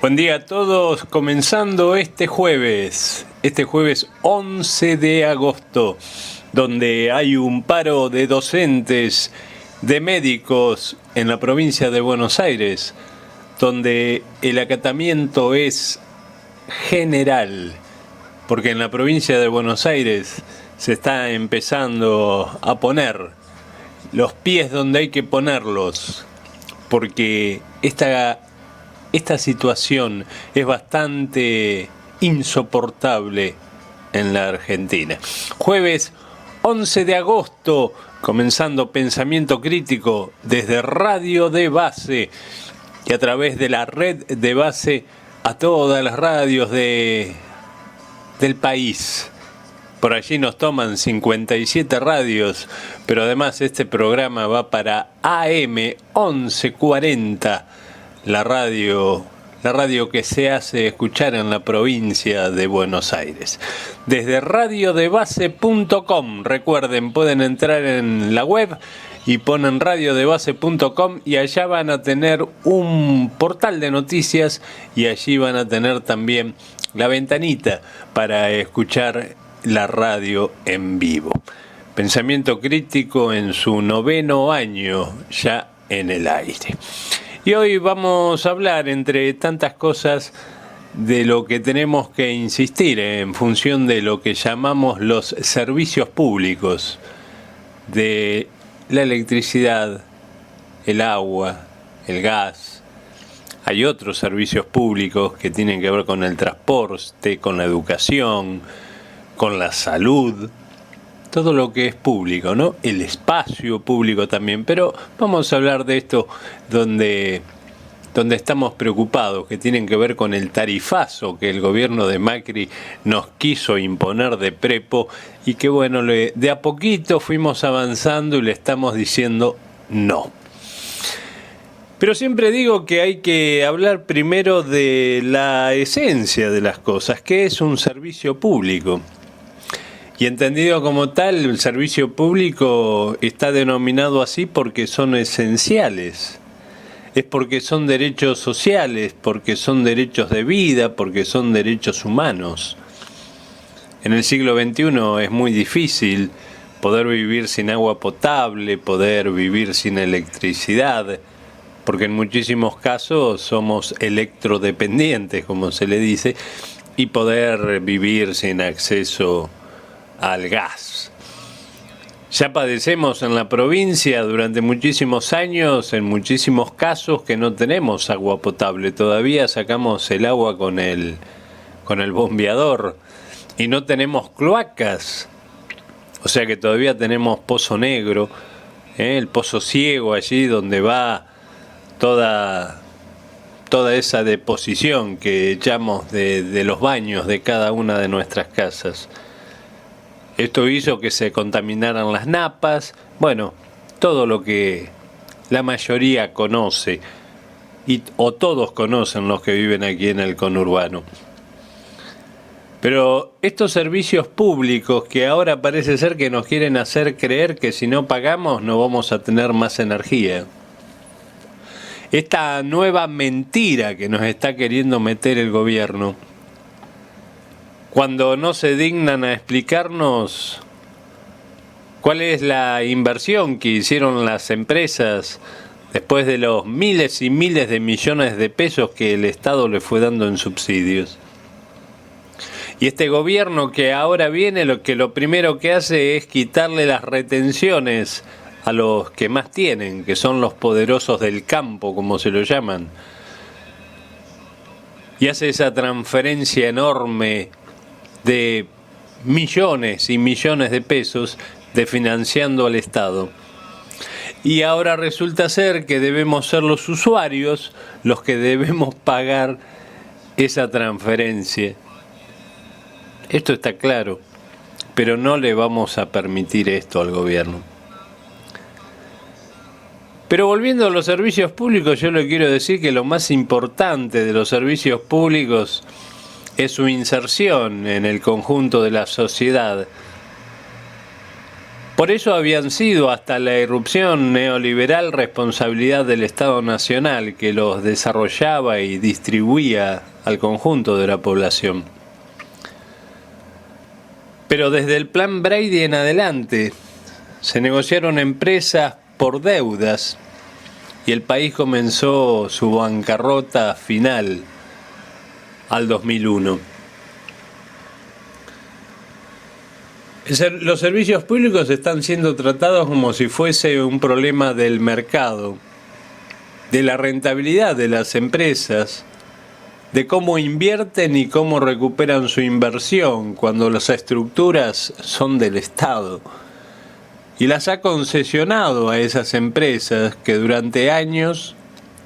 Buen día a todos, comenzando este jueves 11 de agosto, donde hay un paro de docentes, de médicos en la provincia de Buenos Aires, donde el acatamiento es general, porque en la provincia de Buenos Aires se está empezando a poner los pies donde hay que ponerlos, porque esta situación es bastante insoportable en la Argentina. Jueves 11 de agosto, comenzando Pensamiento Crítico desde Radio de Base y a través de la red de base a todas las radios del país. Por allí nos toman 57 radios, pero además este programa va para AM 1140. La radio que se hace escuchar en la provincia de Buenos Aires. Desde radiodebase.com, recuerden, pueden entrar en la web y ponen radiodebase.com y allá van a tener un portal de noticias y allí van a tener también la ventanita para escuchar la radio en vivo. Pensamiento Crítico en su 9º año ya en el aire. Y hoy vamos a hablar, entre tantas cosas, de lo que tenemos que insistir en función de lo que llamamos los servicios públicos, de la electricidad, el agua, el gas. Hay otros servicios públicos que tienen que ver con el transporte, con la educación, con la salud, todo lo que es público, ¿no? El espacio público también, pero vamos a hablar de esto donde estamos preocupados, que tienen que ver con el tarifazo que el gobierno de Macri nos quiso imponer de prepo y que bueno, de a poquito fuimos avanzando y le estamos diciendo no. Pero siempre digo que hay que hablar primero de la esencia de las cosas, que es un servicio público. Y entendido como tal, el servicio público está denominado así porque son esenciales. Es porque son derechos sociales, porque son derechos de vida, porque son derechos humanos. En el siglo XXI es muy difícil poder vivir sin agua potable, poder vivir sin electricidad, porque en muchísimos casos somos electrodependientes, como se le dice, y poder vivir sin acceso al gas. Ya padecemos en la provincia durante muchísimos años, en muchísimos casos, que no tenemos agua potable. Todavía sacamos el agua con el bombeador y no tenemos cloacas. O sea que todavía tenemos pozo negro, el pozo ciego allí donde va toda esa deposición que echamos de los baños de cada una de nuestras casas. Esto hizo que se contaminaran las napas, bueno, todo lo que la mayoría conoce, o todos conocen los que viven aquí en el conurbano. Pero estos servicios públicos que ahora parece ser que nos quieren hacer creer que si no pagamos no vamos a tener más energía. Esta nueva mentira que nos está queriendo meter el gobierno, cuando no se dignan a explicarnos cuál es la inversión que hicieron las empresas después de los miles y miles de millones de pesos que el Estado le fue dando en subsidios. Y este gobierno que ahora viene, lo primero que hace es quitarle las retenciones a los que más tienen, que son los poderosos del campo, como se lo llaman. Y hace esa transferencia enorme de millones y millones de pesos financiando al Estado. Y ahora resulta ser que debemos ser los usuarios los que debemos pagar esa transferencia. Esto está claro, pero no le vamos a permitir esto al gobierno. Pero volviendo a los servicios públicos, yo le quiero decir que lo más importante de los servicios públicos es su inserción en el conjunto de la sociedad. Por eso habían sido hasta la irrupción neoliberal responsabilidad del Estado Nacional, que los desarrollaba y distribuía al conjunto de la población. Pero desde el Plan Brady en adelante se negociaron empresas por deudas y el país comenzó su bancarrota final al 2001. Los servicios públicos están siendo tratados como si fuese un problema del mercado, de la rentabilidad de las empresas, de cómo invierten y cómo recuperan su inversión cuando las estructuras son del Estado. Y las ha concesionado a esas empresas que durante años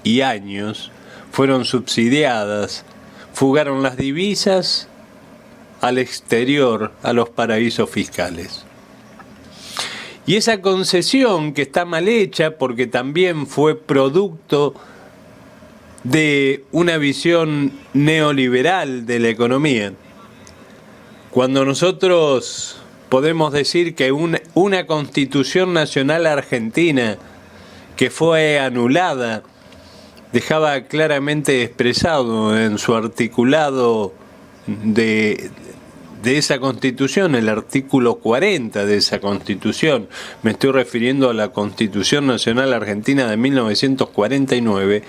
y años fueron subsidiadas, fugaron las divisas al exterior, a los paraísos fiscales. Y esa concesión, que está mal hecha porque también fue producto de una visión neoliberal de la economía. Cuando nosotros podemos decir que una Constitución Nacional Argentina que fue anulada dejaba claramente expresado en su articulado de esa Constitución, el artículo 40 de esa Constitución, me estoy refiriendo a la Constitución Nacional Argentina de 1949,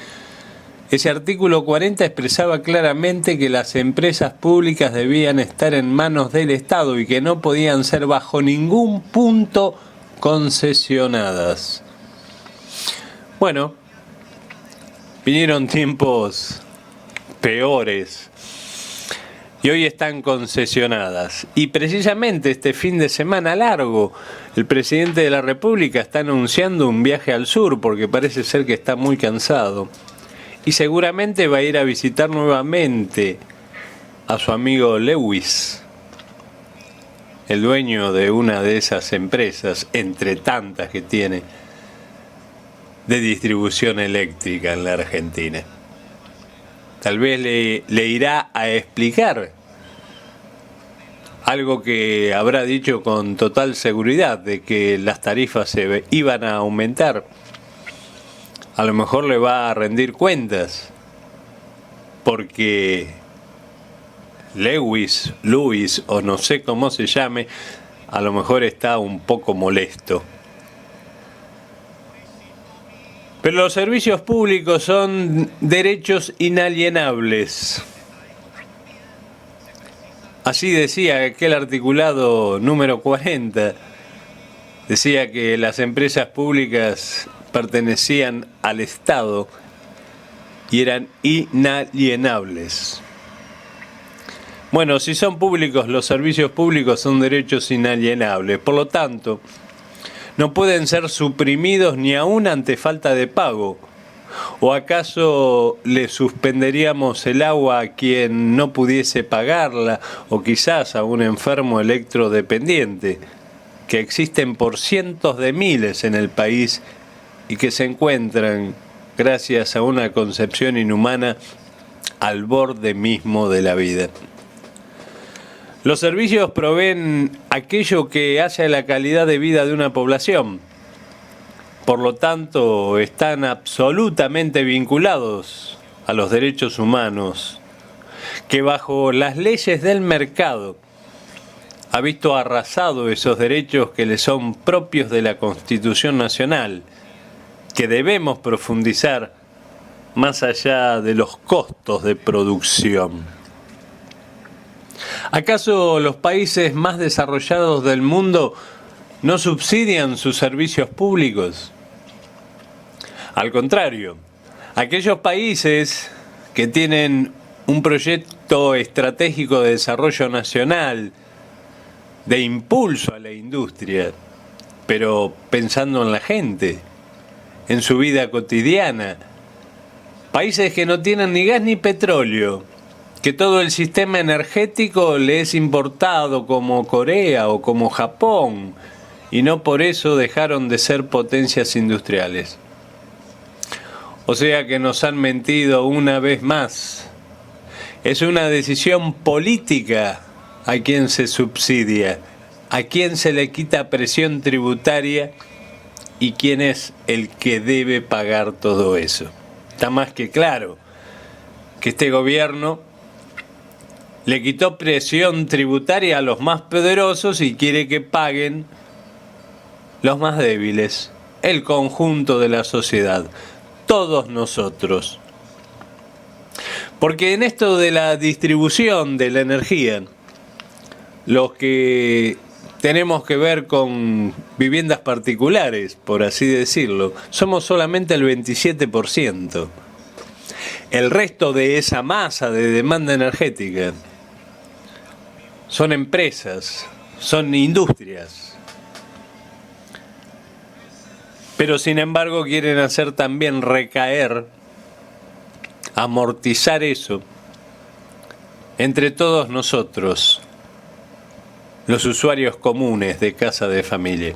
ese artículo 40 expresaba claramente que las empresas públicas debían estar en manos del Estado y que no podían ser bajo ningún punto concesionadas. Bueno, vinieron tiempos peores y hoy están concesionadas. Y precisamente este fin de semana largo, el presidente de la República está anunciando un viaje al sur porque parece ser que está muy cansado. Y seguramente va a ir a visitar nuevamente a su amigo Lewis, el dueño de una de esas empresas, entre tantas que tiene, de distribución eléctrica en la Argentina. Tal vez le irá a explicar algo que habrá dicho con total seguridad, de que las tarifas se iban a aumentar. A lo mejor le va a rendir cuentas, porque Lewis o no sé cómo se llame, a lo mejor está un poco molesto. Pero los servicios públicos son derechos inalienables. Así decía aquel articulado número 40. Decía que las empresas públicas pertenecían al Estado y eran inalienables. Bueno, si son públicos, los servicios públicos son derechos inalienables. Por lo tanto, no pueden ser suprimidos ni aún ante falta de pago. ¿O acaso le suspenderíamos el agua a quien no pudiese pagarla, o quizás a un enfermo electrodependiente, que existen por cientos de miles en el país y que se encuentran, gracias a una concepción inhumana, al borde mismo de la vida? Los servicios proveen aquello que hace a la calidad de vida de una población. Por lo tanto, están absolutamente vinculados a los derechos humanos, que bajo las leyes del mercado ha visto arrasado esos derechos que le son propios de la Constitución Nacional, que debemos profundizar más allá de los costos de producción. ¿Acaso los países más desarrollados del mundo no subsidian sus servicios públicos? Al contrario, aquellos países que tienen un proyecto estratégico de desarrollo nacional, de impulso a la industria, pero pensando en la gente, en su vida cotidiana, países que no tienen ni gas ni petróleo, que todo el sistema energético le es importado, como Corea o como Japón, y no por eso dejaron de ser potencias industriales. O sea que nos han mentido una vez más. Es una decisión política a quien se subsidia a quién se le quita presión tributaria y quién es el que debe pagar todo eso. Está más que claro que este gobierno le quitó presión tributaria a los más poderosos y quiere que paguen los más débiles, el conjunto de la sociedad, todos nosotros. Porque en esto de la distribución de la energía, los que tenemos que ver con viviendas particulares, por así decirlo, somos solamente el 27%. El resto de esa masa de demanda energética son empresas, son industrias. Pero sin embargo quieren hacer también recaer, amortizar eso entre todos nosotros, los usuarios comunes de casa de familia.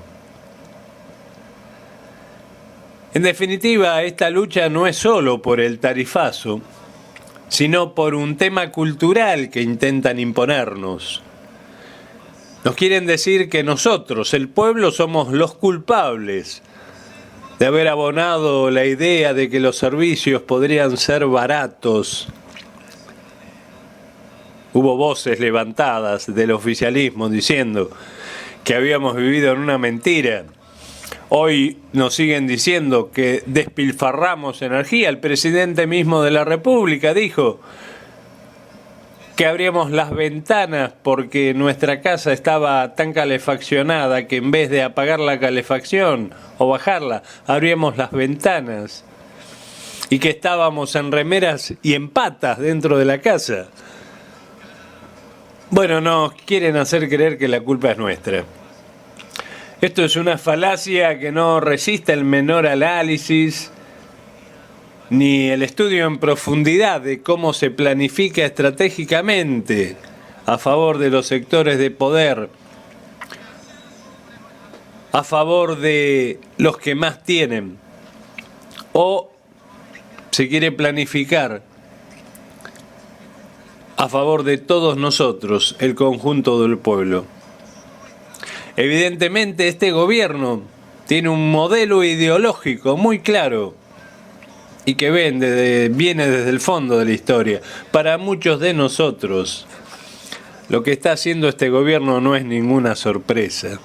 En definitiva, esta lucha no es solo por el tarifazo, sino por un tema cultural que intentan imponernos. Nos quieren decir que nosotros, el pueblo, somos los culpables de haber abonado la idea de que los servicios podrían ser baratos. Hubo voces levantadas del oficialismo diciendo que habíamos vivido en una mentira. Hoy nos siguen diciendo que despilfarramos energía. El presidente mismo de la República dijo que abríamos las ventanas porque nuestra casa estaba tan calefaccionada que en vez de apagar la calefacción o bajarla, abríamos las ventanas y que estábamos en remeras y en patas dentro de la casa. Bueno, nos quieren hacer creer que la culpa es nuestra. Esto es una falacia que no resiste el menor análisis ni el estudio en profundidad de cómo se planifica estratégicamente a favor de los sectores de poder, a favor de los que más tienen, o se quiere planificar a favor de todos nosotros, el conjunto del pueblo. Evidentemente este gobierno tiene un modelo ideológico muy claro y que viene desde el fondo de la historia. Para muchos de nosotros, lo que está haciendo este gobierno no es ninguna sorpresa.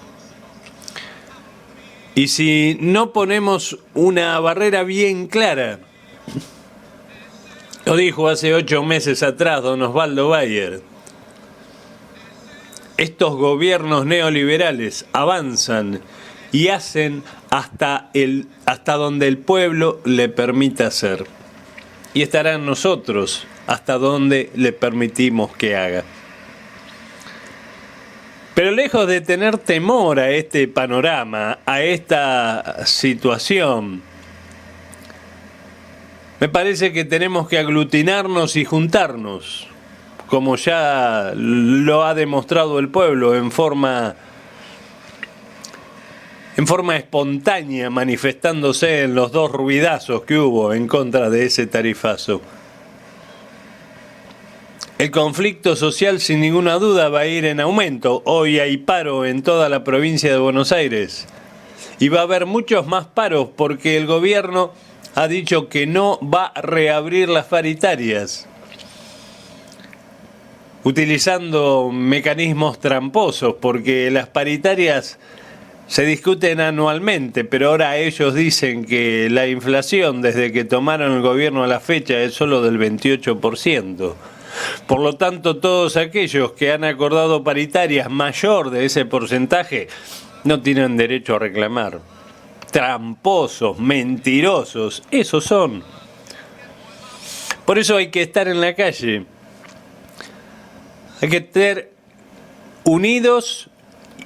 Y si no ponemos una barrera bien clara, lo dijo hace 8 meses atrás don Osvaldo Bayer, estos gobiernos neoliberales avanzan y hacen hasta donde el pueblo le permita hacer. Y estarán nosotros hasta donde le permitimos que haga. Pero lejos de tener temor a este panorama, a esta situación, me parece que tenemos que aglutinarnos y juntarnos, como ya lo ha demostrado el pueblo en forma espontánea, manifestándose en los 2 ruidazos que hubo en contra de ese tarifazo. El conflicto social sin ninguna duda va a ir en aumento. Hoy hay paro en toda la provincia de Buenos Aires y va a haber muchos más paros porque el gobierno ha dicho que no va a reabrir las paritarias, utilizando mecanismos tramposos, porque las paritarias se discuten anualmente, pero ahora ellos dicen que la inflación desde que tomaron el gobierno a la fecha es solo del 28%. Por lo tanto, todos aquellos que han acordado paritarias mayor de ese porcentaje no tienen derecho a reclamar. Tramposos, mentirosos, esos son. Por eso hay que estar en la calle. Hay que estar unidos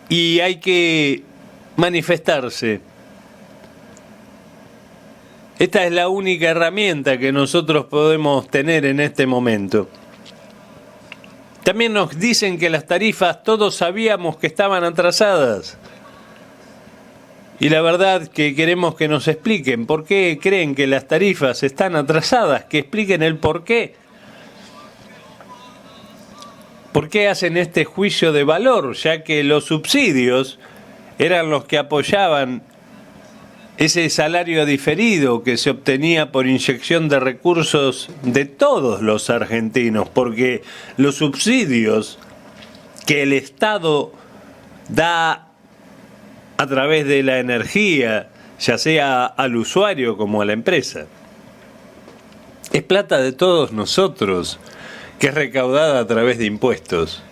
y hay que manifestarse. Esta es la única herramienta que nosotros podemos tener en este momento. También nos dicen que las tarifas todos sabíamos que estaban atrasadas. Y la verdad que queremos que nos expliquen por qué creen que las tarifas están atrasadas, que expliquen el por qué. ¿Por qué hacen este juicio de valor? Ya que los subsidios eran los que apoyaban ese salario diferido que se obtenía por inyección de recursos de todos los argentinos, porque los subsidios que el Estado da a través de la energía, ya sea al usuario como a la empresa, es plata de todos nosotros, que es recaudada a través de impuestos.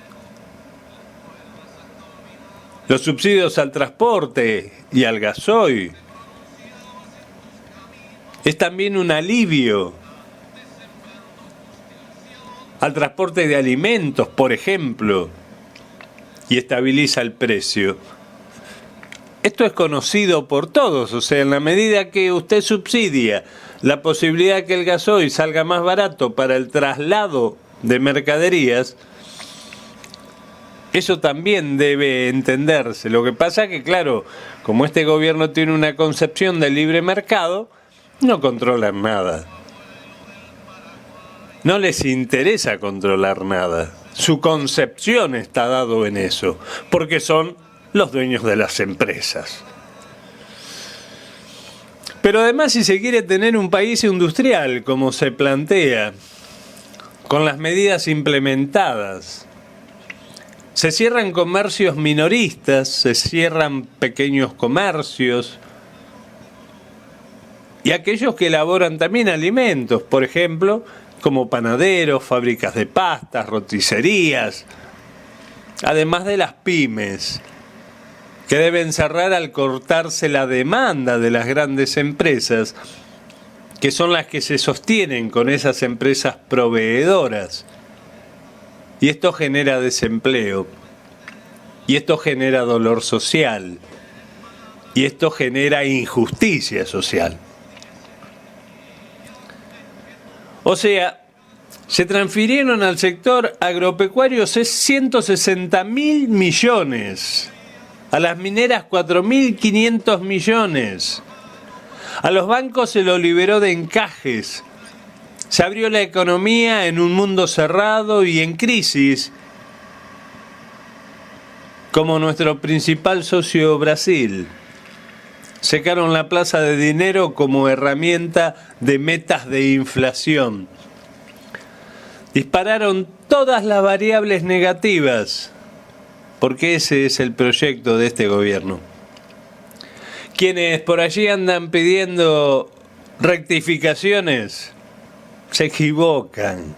Los subsidios al transporte y al gasoil es también un alivio al transporte de alimentos, por ejemplo, y estabiliza el precio. Esto es conocido por todos, o sea, en la medida que usted subsidia la posibilidad que el gasoil salga más barato para el traslado de mercaderías, eso también debe entenderse. Lo que pasa es que, claro, como este gobierno tiene una concepción del libre mercado, no controlan nada. No les interesa controlar nada. Su concepción está dado en eso, porque son los dueños de las empresas. Pero además, si se quiere tener un país industrial, como se plantea, con las medidas implementadas, se cierran comercios minoristas, se cierran pequeños comercios y aquellos que elaboran también alimentos, por ejemplo, como panaderos, fábricas de pastas, roticerías, además de las pymes, que deben cerrar al cortarse la demanda de las grandes empresas, que son las que se sostienen con esas empresas proveedoras. Y esto genera desempleo, y esto genera dolor social, y esto genera injusticia social. O sea, se transfirieron al sector agropecuario 160.000 millones, a las mineras 4.500 millones, a los bancos se lo liberó de encajes, se abrió la economía en un mundo cerrado y en crisis, como nuestro principal socio Brasil. Secaron la plaza de dinero como herramienta de metas de inflación. Dispararon todas las variables negativas, porque ese es el proyecto de este gobierno. Quienes por allí andan pidiendo rectificaciones se equivocan.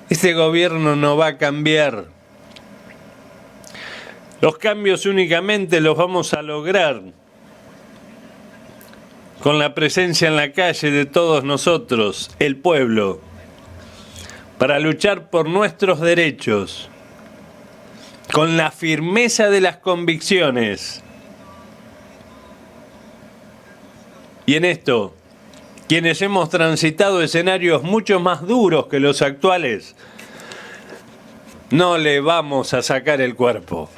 Este gobierno no va a cambiar. Los cambios únicamente los vamos a lograr con la presencia en la calle de todos nosotros, el pueblo, para luchar por nuestros derechos, con la firmeza de las convicciones. Y en esto, quienes hemos transitado escenarios mucho más duros que los actuales, no le vamos a sacar el cuerpo.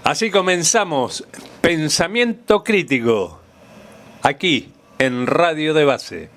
Así comenzamos Pensamiento Crítico, aquí en Radio de Base.